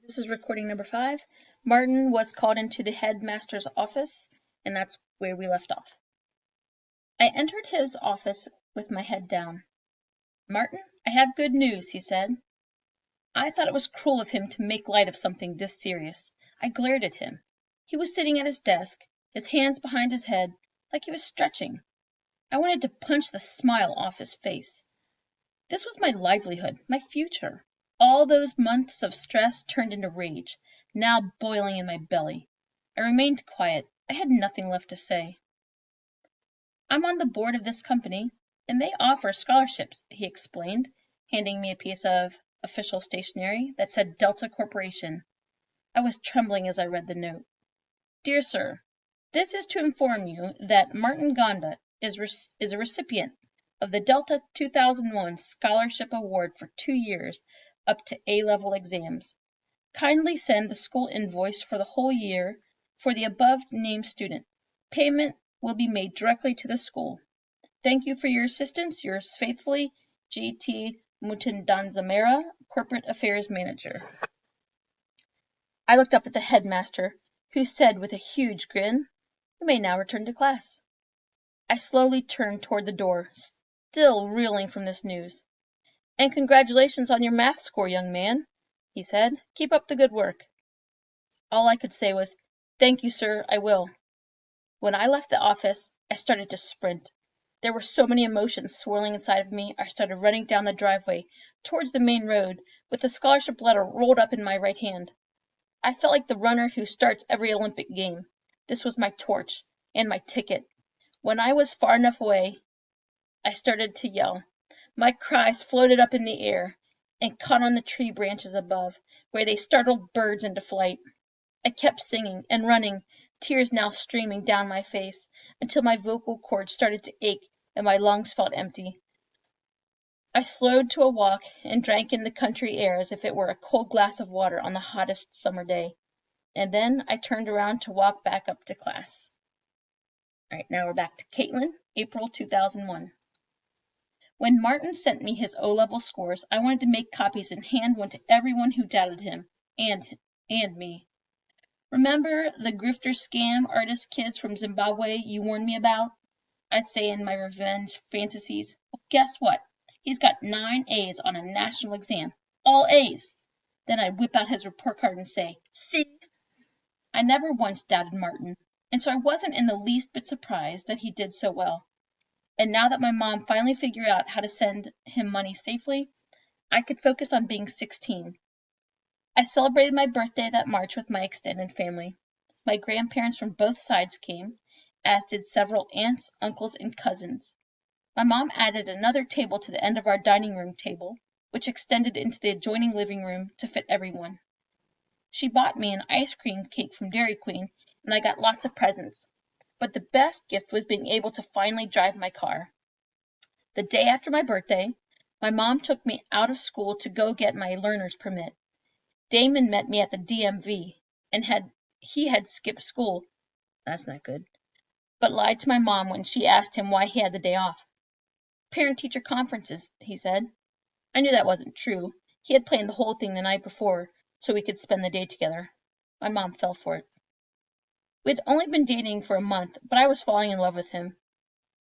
This is recording number 5. Martin was called into the headmaster's office, and that's where we left off. I entered his office with my head down. "Martin, I have good news," he said. I thought it was cruel of him to make light of something this serious. I glared at him. He was sitting at his desk, his hands behind his head, like he was stretching. I wanted to punch the smile off his face. This was my livelihood, my future. All those months of stress turned into rage, now boiling in my belly. I remained quiet. I had nothing left to say. "I'm on the board of this company, and they offer scholarships," he explained, handing me a piece of official stationery that said Delta Corporation. I was trembling as I read the note. "Dear Sir, this is to inform you that Martin Gonda is a recipient of the Delta 2001 Scholarship Award for 2 years up to A-level exams. Kindly send the school invoice for the whole year for the above-named student. Payment will be made directly to the school. Thank you for your assistance. Yours faithfully, G.T. Mutandanzamera, Corporate Affairs Manager." I looked up at the headmaster, who said with a huge grin, "You may now return to class." I slowly turned toward the door, still reeling from this news. "And congratulations on your math score, young man," he said. "Keep up the good work." All I could say was, "Thank you, sir, I will." When I left the office, I started to sprint. There were so many emotions swirling inside of me, I started running down the driveway towards the main road with the scholarship letter rolled up in my right hand. I felt like the runner who starts every Olympic game. This was my torch and my ticket. When I was far enough away, I started to yell. My cries floated up in the air and caught on the tree branches above, where they startled birds into flight. I kept singing and running, tears now streaming down my face, until my vocal cords started to ache and my lungs felt empty. I slowed to a walk and drank in the country air as if it were a cold glass of water on the hottest summer day. And then I turned around to walk back up to class. All right, now we're back to Caitlin, April 2001. When Martin sent me his O-level scores, I wanted to make copies and hand one to everyone who doubted him, and me. "Remember the grifter scam artist kids from Zimbabwe you warned me about?" I'd say in my revenge fantasies. "Well, guess what? He's got 9 A's on a national exam. All A's." Then I'd whip out his report card and say, "See?" I never once doubted Martin, and so I wasn't in the least bit surprised that he did so well. And now that my mom finally figured out how to send him money safely, I could focus on being 16. I celebrated my birthday that March with my extended family. My grandparents from both sides came, as did several aunts, uncles, and cousins. My mom added another table to the end of our dining room table, which extended into the adjoining living room to fit everyone. She bought me an ice cream cake from Dairy Queen, and I got lots of presents. But the best gift was being able to finally drive my car. The day after my birthday, my mom took me out of school to go get my learner's permit. Damon met me at the DMV, and he had skipped school. That's not good. But lied to my mom when she asked him why he had the day off. "Parent-teacher conferences," he said. I knew that wasn't true. He had planned the whole thing the night before, so we could spend the day together. My mom fell for it. We'd only been dating for a month, but I was falling in love with him.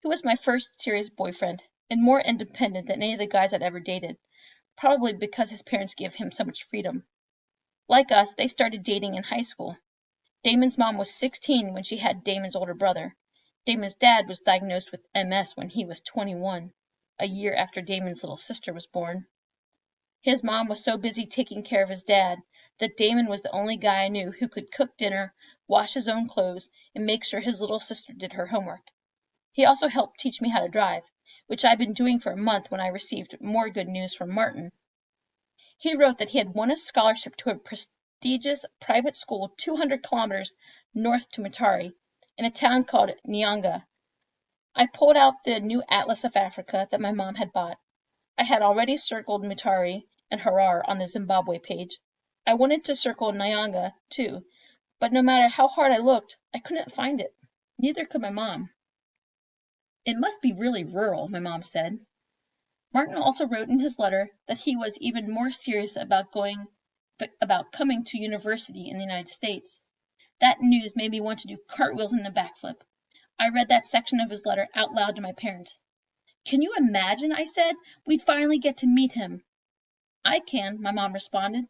He was my first serious boyfriend, and more independent than any of the guys I'd ever dated, probably because his parents gave him so much freedom. Like us, they started dating in high school. Damon's mom was 16 when she had Damon's older brother. Damon's dad was diagnosed with MS when he was 21, a year after Damon's little sister was born. His mom was so busy taking care of his dad that Damon was the only guy I knew who could cook dinner, wash his own clothes, and make sure his little sister did her homework. He also helped teach me how to drive, which I'd been doing for a month when I received more good news from Martin. He wrote that he had won a scholarship to a prestigious private school 200 kilometers north to Mutare, in a town called Nyanga. I pulled out the new Atlas of Africa that my mom had bought. I had already circled Mutare and Harar on the Zimbabwe page. I wanted to circle Nyanga, too, but no matter how hard I looked, I couldn't find it. Neither could my mom. "It must be really rural," my mom said. Martin also wrote in his letter that he was even more serious about going about coming to university in the United States. That news made me want to do cartwheels and a backflip. I read that section of his letter out loud to my parents. "Can you imagine," I said, "we'd finally get to meet him?" "I can," my mom responded.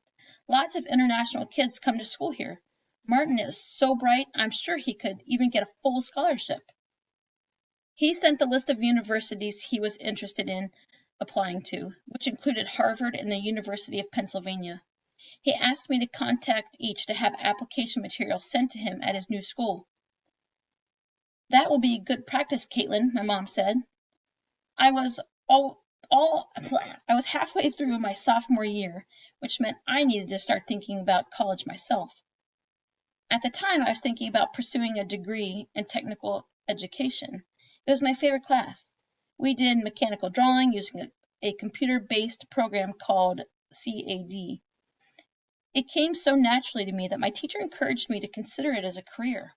"Lots of international kids come to school here. Martin is so bright, I'm sure he could even get a full scholarship." He sent the list of universities he was interested in applying to, which included Harvard and the University of Pennsylvania. He asked me to contact each to have application material sent to him at his new school. "That will be good practice, Caitlin," my mom said. I was halfway through my sophomore year, which meant I needed to start thinking about college myself. At the time, I was thinking about pursuing a degree in technical education. It was my favorite class. We did mechanical drawing using a computer-based program called CAD. It came so naturally to me that my teacher encouraged me to consider it as a career.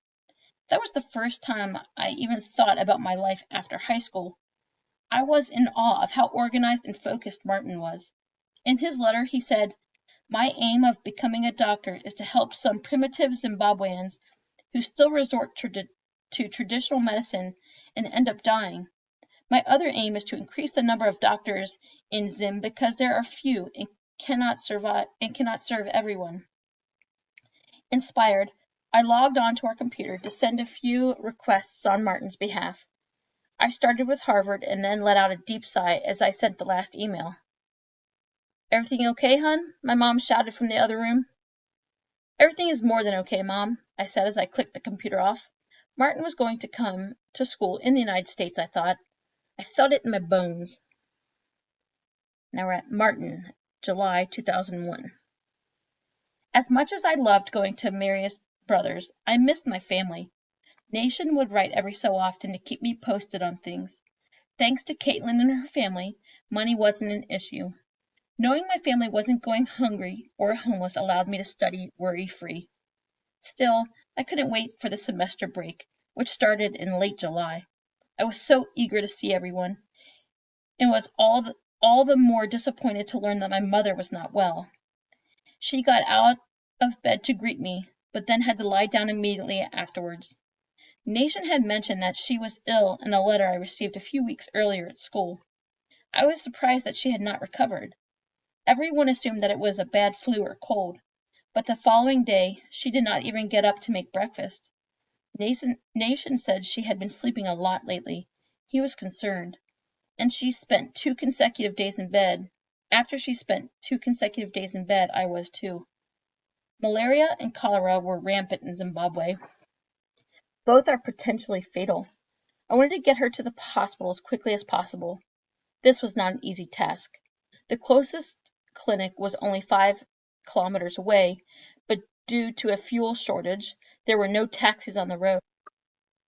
That was the first time I even thought about my life after high school. I was in awe of how organized and focused Martin was. In his letter, he said, "My aim of becoming a doctor is to help some primitive Zimbabweans who still resort to traditional medicine and end up dying. My other aim is to increase the number of doctors in Zim because there are few and cannot serve everyone." Inspired, I logged onto our computer to send a few requests on Martin's behalf. I started with Harvard and then let out a deep sigh as I sent the last email. "Everything okay, hon?" my mom shouted from the other room. "Everything is more than okay, Mom," I said as I clicked the computer off. Martin was going to come to school in the United States, I thought. I felt it in my bones. Now we're at Martin, July 2001. As much as I loved going to Marius Brothers, I missed my family. Nation would write every so often to keep me posted on things. Thanks to Caitlin and her family, money wasn't an issue. Knowing my family wasn't going hungry or homeless allowed me to study worry-free. Still, I couldn't wait for the semester break, which started in late July. I was so eager to see everyone, and was all the more disappointed to learn that my mother was not well. She got out of bed to greet me, but then had to lie down immediately afterwards. Nation had mentioned that she was ill in a letter I received a few weeks earlier at school. I was surprised that she had not recovered. Everyone assumed that it was a bad flu or cold, but the following day she did not even get up to make breakfast. Nation said she had been sleeping a lot lately. He was concerned, and she spent 2 consecutive days in bed. After she spent 2 consecutive days in bed, I was too. Malaria and cholera were rampant in Zimbabwe. Both are potentially fatal. I wanted to get her to the hospital as quickly as possible. This was not an easy task. The closest clinic was only 5 kilometers away, but due to a fuel shortage, there were no taxis on the road.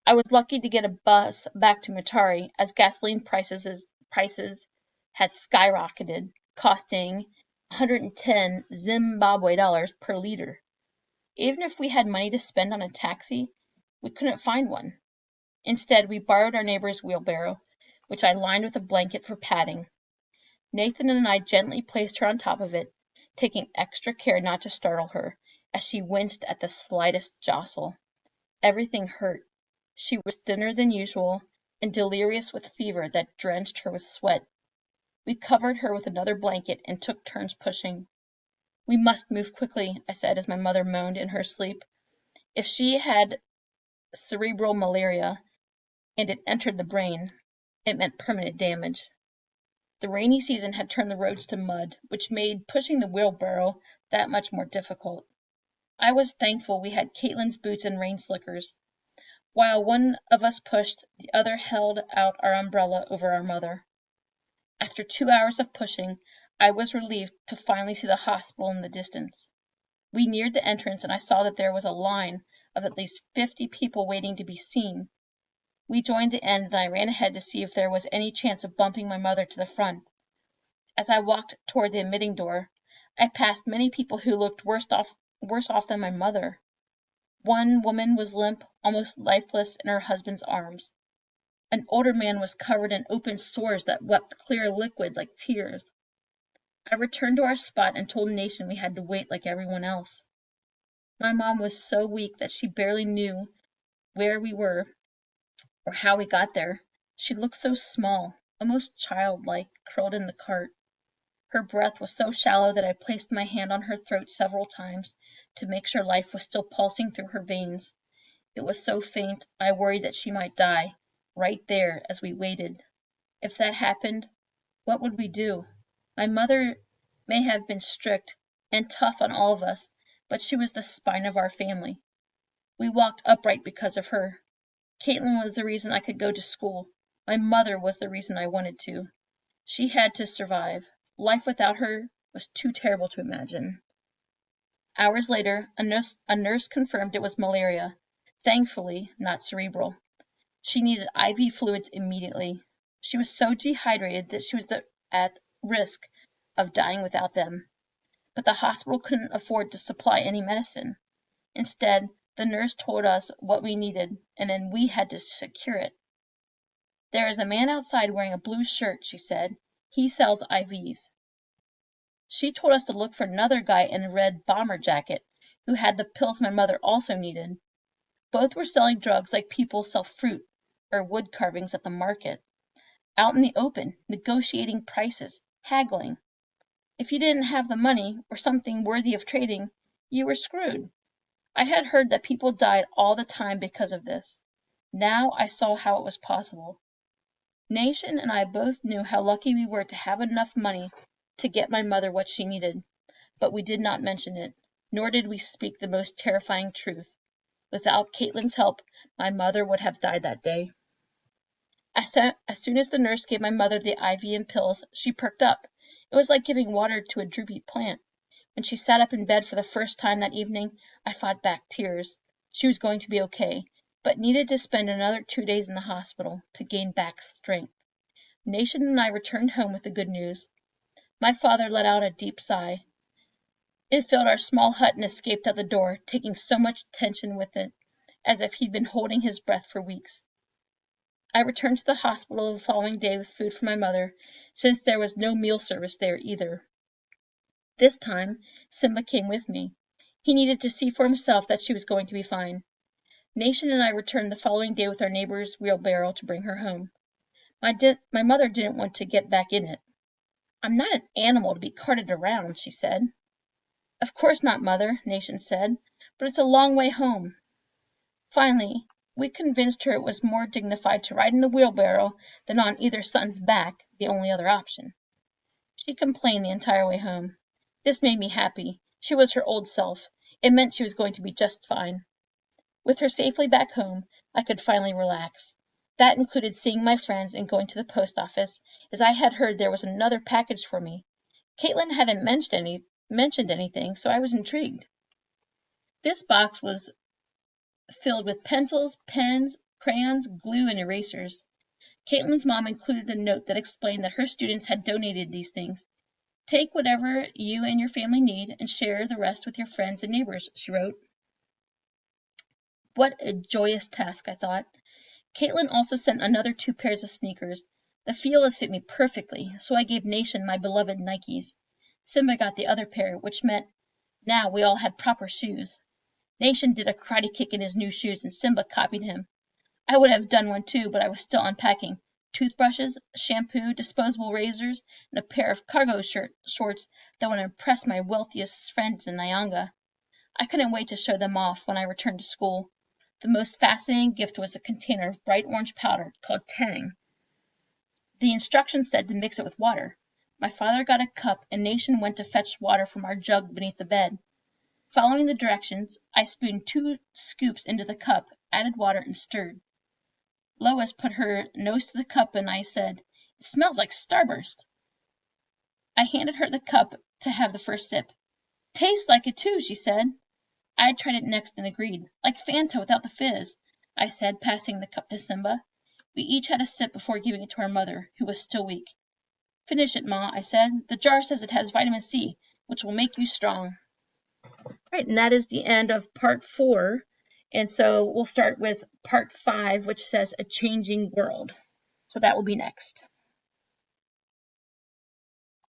I was lucky to get a bus back to Mutare as gasoline prices had skyrocketed, costing 110 Zimbabwe dollars per liter. Even if we had money to spend on a taxi, we couldn't find one. Instead, we borrowed our neighbor's wheelbarrow, which I lined with a blanket for padding. Nathan and I gently placed her on top of it, taking extra care not to startle her, as she winced at the slightest jostle. Everything hurt. She was thinner than usual, and delirious with fever that drenched her with sweat. We covered her with another blanket and took turns pushing. "We must move quickly," I said as my mother moaned in her sleep. If she had cerebral malaria and it entered the brain, it meant permanent damage. The rainy season had turned the roads to mud, which made pushing the wheelbarrow that much more difficult. I was thankful we had Caitlin's boots and rain slickers. While one of us pushed, the other held out our umbrella over our mother. After 2 hours of pushing, I was relieved to finally see the hospital in the distance. We neared the entrance, and I saw that there was a line of at least 50 people waiting to be seen. We joined the end, and I ran ahead to see if there was any chance of bumping my mother to the front. As I walked toward the admitting door, I passed many people who looked worse off than my mother. One woman was limp, almost lifeless, in her husband's arms. An older man was covered in open sores that wept clear liquid like tears. I returned to our spot and told Nation we had to wait like everyone else. My mom was so weak that she barely knew where we were or how we got there. She looked so small, almost childlike, curled in the cart. Her breath was so shallow that I placed my hand on her throat several times to make sure life was still pulsing through her veins. It was so faint, I worried that she might die, right there as we waited. If that happened, what would we do? My mother may have been strict and tough on all of us, but she was the spine of our family. We walked upright because of her. Caitlin was the reason I could go to school. My mother was the reason I wanted to. She had to survive. Life without her was too terrible to imagine. Hours later, a nurse confirmed it was malaria. Thankfully, not cerebral. She needed IV fluids immediately. She was so dehydrated that she was at risk of dying without them. But the hospital couldn't afford to supply any medicine. Instead, the nurse told us what we needed, and then we had to secure it. There is a man outside wearing a blue shirt, she said. He sells IVs. She told us to look for another guy in a red bomber jacket who had the pills my mother also needed. Both were selling drugs like people sell fruit or wood carvings at the market. Out in the open, negotiating prices, haggling. If you didn't have the money or something worthy of trading, you were screwed. I had heard that people died all the time because of this. Now I saw how it was possible. Nation and I both knew how lucky we were to have enough money to get my mother what she needed, but we did not mention it, nor did we speak the most terrifying truth. Without Caitlin's help, my mother would have died that day. As soon as the nurse gave my mother the IV and pills, she perked up. It was like giving water to a droopy plant. When she sat up in bed for the first time that evening, I fought back tears. She was going to be okay, but needed to spend another 2 days in the hospital to gain back strength. Nation and I returned home with the good news. My father let out a deep sigh. It filled our small hut and escaped out the door, taking so much tension with it, as if he'd been holding his breath for weeks. I returned to the hospital the following day with food for my mother, since there was no meal service there either. This time, Simba came with me. He needed to see for himself that she was going to be fine. Nation and I returned the following day with our neighbor's wheelbarrow to bring her home. My mother didn't want to get back in it. "I'm not an animal to be carted around," she said. "Of course not, Mother," Nation said, "but it's a long way home." Finally, we convinced her it was more dignified to ride in the wheelbarrow than on either son's back, the only other option. She complained the entire way home. This made me happy. She was her old self. It meant she was going to be just fine. With her safely back home, I could finally relax. That included seeing my friends and going to the post office, as I had heard there was another package for me. Caitlin hadn't mentioned anything, so I was intrigued. This box was filled with pencils, pens, crayons, glue, and erasers. Caitlin's mom included a note that explained that her students had donated these things. "Take whatever you and your family need and share the rest with your friends and neighbors," she wrote. What a joyous task, I thought. Caitlin also sent another 2 pairs of sneakers. The feelers fit me perfectly, so I gave Nation my beloved Nikes. Simba got the other pair, which meant now we all had proper shoes. Nation did a karate kick in his new shoes, and Simba copied him. I would have done one too, but I was still unpacking. Toothbrushes, shampoo, disposable razors, and a pair of cargo shorts that would impress my wealthiest friends in Nyanga. I couldn't wait to show them off when I returned to school. The most fascinating gift was a container of bright orange powder called Tang. The instructions said to mix it with water. My father got a cup, and Nation went to fetch water from our jug beneath the bed. Following the directions, I spooned 2 scoops into the cup, added water, and stirred. Lois put her nose to the cup, and I said, "It smells like Starburst." I handed her the cup to have the first sip. "Tastes like it too," she said. I tried it next and agreed. "Like Fanta without the fizz," I said, passing the cup to Simba. We each had a sip before giving it to our mother, who was still weak. "Finish it, Ma," I said. "The jar says it has vitamin C, which will make you strong." Right, and that is the end of part 4. And so we'll start with part 5, which says A Changing World. So that will be next.